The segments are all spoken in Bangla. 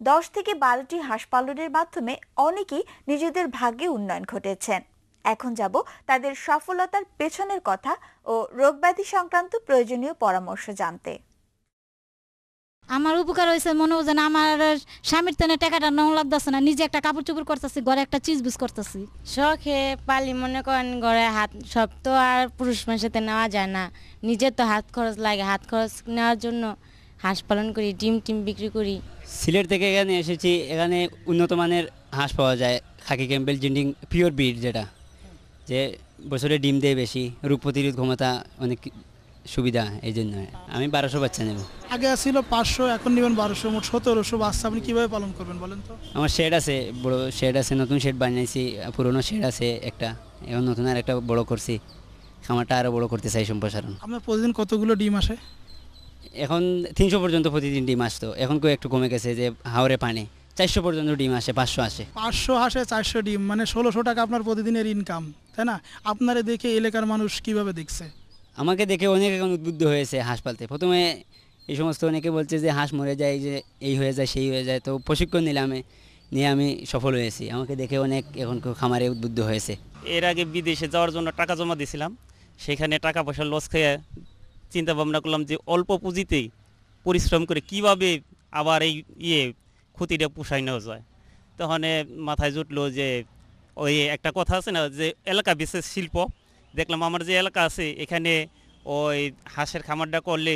10 থেকে 12টি হাঁস পালনের মাধ্যমে অনেকেই নিজেদের ভাগ্যে উন্নয়ন ঘটেছেন। এখন যাব তাদের সফলতার পেছনের কথা ও রোগব্যাধি সংক্রান্ত প্রয়োজনীয় পরামর্শ জানতে। আমার উপকার হয়েছে, মনে হয় যেন আমার স্বামীর তেনে টাকাটা নাও লাগতেছে না, নিজে একটা কাপড় চোপড় করতেছি, ঘরে একটা চিজ বুঝ করতেছি। শখে পালি, মনে করেন ঘরে হাত সব তো আর পুরুষ মানুষের নেওয়া যায় না, নিজের তো হাত খরচ লাগে, হাত খরচ নেওয়ার জন্য হাঁস পালন করি, ডিম টিম বিক্রি করি। সিলেট থেকে এখানে এসেছি, এখানে উন্নত মানের হাঁস পাওয়া যায়, খাকি ক্যাম্পবেল জিন্ডিং পিওর ব্রিড, যেটা যে বছরে ডিম দেয় বেশি, রোগ প্রতিরোধ ক্ষমতা অনেক সুবিধা, এই জন্য আমি 1200 বাচ্চা নেব। আগে ছিল 500, এখন নেবেন 1200, মোট 1700 বাচ্চা। আপনি কীভাবে পালন করবেন বলেন তো? আমার শেড আছে, বড় শেড আছে, নতুন শেড বানিয়েছি, পুরনো শেড আছে একটা, এখন নতুন আর একটা বড় করছি, খামারটা আরও বড় করতে চাই সম্প্রসারণ। আপনার প্রতিদিন কতগুলো ডিম আসে? এখন 300 পর্যন্ত প্রতিদিন ডিম আসতো, এখন একটু কমে গেছে, যে হাওরে পানি 400 পর্যন্ত ডিম আসে, 500 আসে। 500 হাঁসে 400 ডিম, মানে 1600 টাকা আপনার প্রতিদিনের ইনকাম, তাই না? আপনারে দেখে এলাকার মানুষ কিভাবে দেখছে? আমাকে দেখে অনেক এখন উদ্বুদ্ধ হয়েছে হাঁস পালতে। প্রথমে এই সমস্ত অনেকে বলছে যে হাঁস মরে যায়, যে এই হয়ে যায় সেই হয়ে যায়, তো প্রশিক্ষণ নিয়ে আমি সফল হয়েছি। আমাকে দেখে অনেক এখন খামারে উদ্বুদ্ধ হয়েছে। এর আগে বিদেশে যাওয়ার জন্য টাকা জমা দিয়েছিলাম, সেখানে টাকা পয়সা লস খেয়ে চিন্তা ভাবনা করলাম যে অল্প পুঁজিতেই পরিশ্রম করে কিভাবে আবার এই ক্ষতিটা পুষাই নেওয়া যায়। তখন মাথায় জুটলো যে ওই একটা কথা আছে না, যে এলাকা বিশেষ শিল্প। দেখলাম আমার যে এলাকা আছে এখানে ওই হাঁসের খামারটা করলে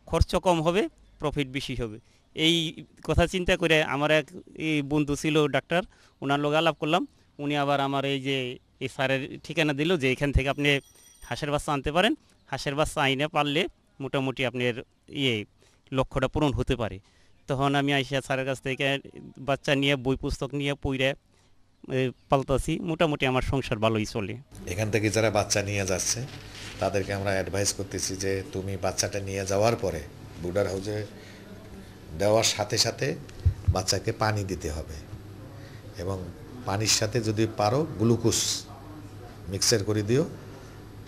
খরচ কম হবে, প্রফিট বেশি হবে। এই কথা চিন্তা করে আমার এক বন্ধু ছিল ডাক্তার, ওনার লোক আলাপ করলাম। উনি আবার আমার এই স্যারের ঠিকানা দিল যে এখান থেকে আপনি হাঁসের বাচ্চা আনতে পারেন, হাঁসের বাচ্চা আইনে পারলে মোটামুটি আপনার লক্ষ্যটা পূরণ হতে পারে। তখন আমি আইসা স্যারের কাছ থেকে বাচ্চা নিয়ে বই পুস্তক নিয়ে পইরে পালতাছি, মোটামুটি আমার সংসার ভালোই চলে। এখান থেকে যারা বাচ্চা নিয়ে যাচ্ছে তাদেরকে আমরা অ্যাডভাইস করতেছি যে তুমি বাচ্চাটা নিয়ে যাওয়ার পরে ব্রুডার হাউসে দেওয়ার সাথে সাথে বাচ্চাকে পানি দিতে হবে, এবং পানির সাথে যদি পারো গ্লুকোজ মিক্সার করে দিও,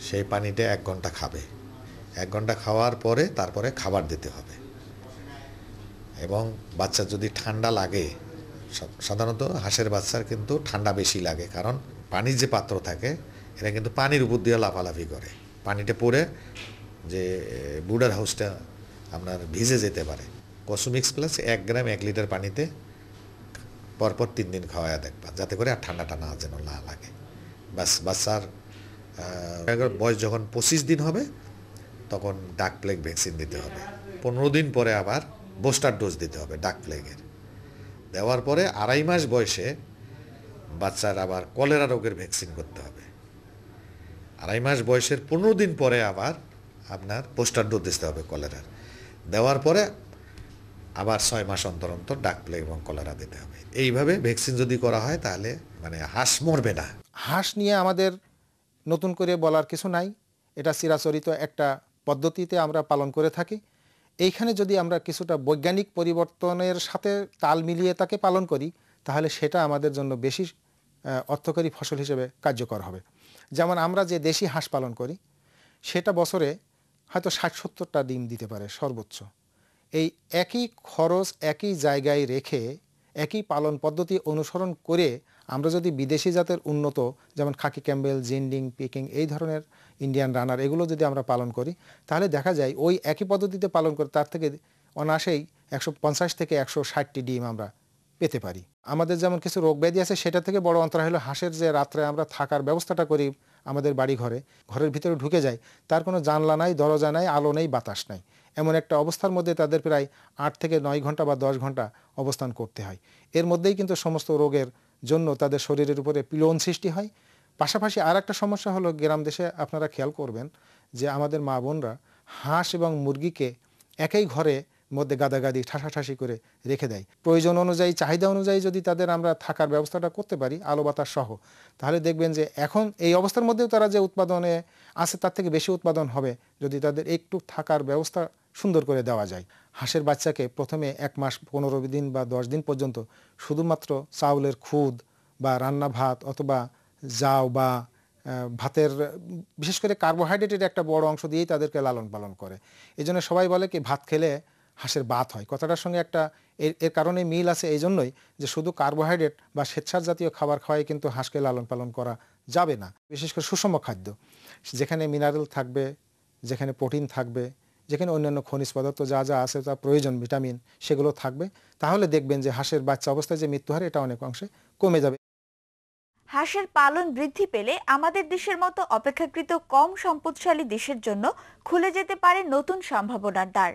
সেই পানিটা 1 ঘন্টা খাবে। 1 ঘন্টা খাওয়ার পরে তারপরে খাবার দিতে হবে। এবং বাচ্চা যদি ঠান্ডা লাগে, সাধারণত হাঁসের বাচ্চার কিন্তু ঠান্ডা বেশি লাগে, কারণ পানির যে পাত্র থাকে এরা কিন্তু পানির উপর দিয়ে লাফালাফি করে, পানিটা পরে যে ব্রুডার হাউসটা আপনার ভিজে যেতে পারে। কসমিক্স প্লাস 1 গ্রাম 1 লিটার পানিতে পরপর 3 দিন খাওয়ায়া দেখবা, যাতে করে আর ঠান্ডাটা না যেন না লাগে। বাচ্চার বয়স যখন 25 দিন হবে তখন ডাক প্লেগ ভ্যাকসিন দিতে হবে। 15 দিন পরে আবার বুস্টার ডোজ দিতে হবে ডাক প্লেগের। দেওয়ার পরে 2.5 মাস বয়সে বাচ্চার আবার কলেরা রোগের ভ্যাকসিন করতে হবে। 2.5 মাস বয়সের 15 দিন পরে আবার আপনার বুস্টার ডোজ দিতে হবে কলেরার। দেওয়ার পরে আবার 6 মাস অন্তর অন্তর ডাক প্লেগ এবং কলেরা দিতে হবে। এইভাবে ভ্যাকসিন যদি করা হয় তাহলে মানে হাঁস মরবে না। হাঁস নিয়ে আমাদের নতুন করে বলার কিছু নাই, এটা চিরাচরিত একটা পদ্ধতিতে আমরা পালন করে থাকি। এইখানে যদি আমরা কিছুটা বৈজ্ঞানিক পরিবর্তনের সাথে তাল মিলিয়ে তাকে পালন করি, তাহলে সেটা আমাদের জন্য বেশি অর্থকরী ফসল হিসেবে কার্যকর হবে। যেমন আমরা যে দেশি হাঁস পালন করি, সেটা বছরে হয়তো 60-70টা ডিম দিতে পারে সর্বোচ্চ। এই একই খরচ একই জায়গায় রেখে একই পালন পদ্ধতি অনুসরণ করে আমরা যদি বিদেশি জাতের উন্নত, যেমন খাকি ক্যাম্পবেল, জিন্ডিং, পিকিং, এই ধরনের ইন্ডিয়ান রানার, এগুলো যদি আমরা পালন করি, তাহলে দেখা যায় ওই একই পদ্ধতিতে পালন করে তার থেকে অনায়াসেই 150 থেকে 160টি ডিম আমরা পেতে পারি। আমাদের যেমন কিছু রোগ ব্যাধি আছে, সেটা থেকে বড় অন্তরা হলো হাঁসের যে রাত্রে আমরা থাকার ব্যবস্থাটা করি আমাদের বাড়ি ঘরের ভিতরে ঢুকে যায়, তার কোনো জানলা নাই, দরজা নাই, আলো নেই, বাতাস নাই। এমন একটা অবস্থার মধ্যে তাদের প্রায় 8 থেকে 9 ঘন্টা বা 10 ঘন্টা অবস্থান করতে হয়। এর মধ্যেই কিন্তু সমস্ত রোগের জন্য তাদের শরীরের উপরে পীড়ন সৃষ্টি হয়। পাশাপাশি আর একটা সমস্যা হলো, গ্রাম দেশে আপনারা খেয়াল করবেন যে আমাদের মা বোনরা হাঁস এবং মুরগিকে একই ঘরে মধ্যে গাদাগাদি ঠাসাঠাসি করে রেখে দেয়। প্রয়োজন অনুযায়ী, চাহিদা অনুযায়ী যদি তাদের আমরা থাকার ব্যবস্থাটা করতে পারি আলো বাতাস সহ, তাহলে দেখবেন যে এখন এই অবস্থার মধ্যেও তারা যে উৎপাদনে আছে তার থেকে বেশি উৎপাদন হবে যদি তাদের একটু থাকার ব্যবস্থা সুন্দর করে দেওয়া যায়। হাঁসের বাচ্চাকে প্রথমে 1 মাস 15 দিন বা 10 দিন পর্যন্ত শুধুমাত্র চাউলের খুদ বা রান্না ভাত অথবা জাউ বা ভাতের, বিশেষ করে কার্বোহাইড্রেটের একটা বড় অংশ দিয়েই তাদেরকে লালন পালন করে। এই জন্য সবাই বলে কি ভাত খেলে হাঁসের বাত হয়। কথাটার সঙ্গে একটা এর কারণে মিল আছে এই জন্যই যে শুধু কার্বোহাইড্রেট বা শ্বেতসার জাতীয় খাবার খাওয়াই কিন্তু হাঁসকে লালন পালন করা যাবে না। বিশেষ করে সুষম খাদ্য, যেখানে মিনারেল থাকবে, যেখানে প্রোটিন থাকবে, যেখানে অন্যান্য খনিজ পদার্থ যা যা আছে তা প্রয়োজন, ভিটামিন, সেগুলো থাকবে, তাহলে দেখবেন যে হাঁসের বাচ্চা অবস্থায় যে মৃত্যু হার এটা অনেক অংশে কমে যাবে। হাঁসের পালন বৃদ্ধি পেলে আমাদের দেশের মতো অপেক্ষাকৃত কম সম্পদশালী দেশের জন্য খুলে যেতে পারে নতুন সম্ভাবনার দ্বার।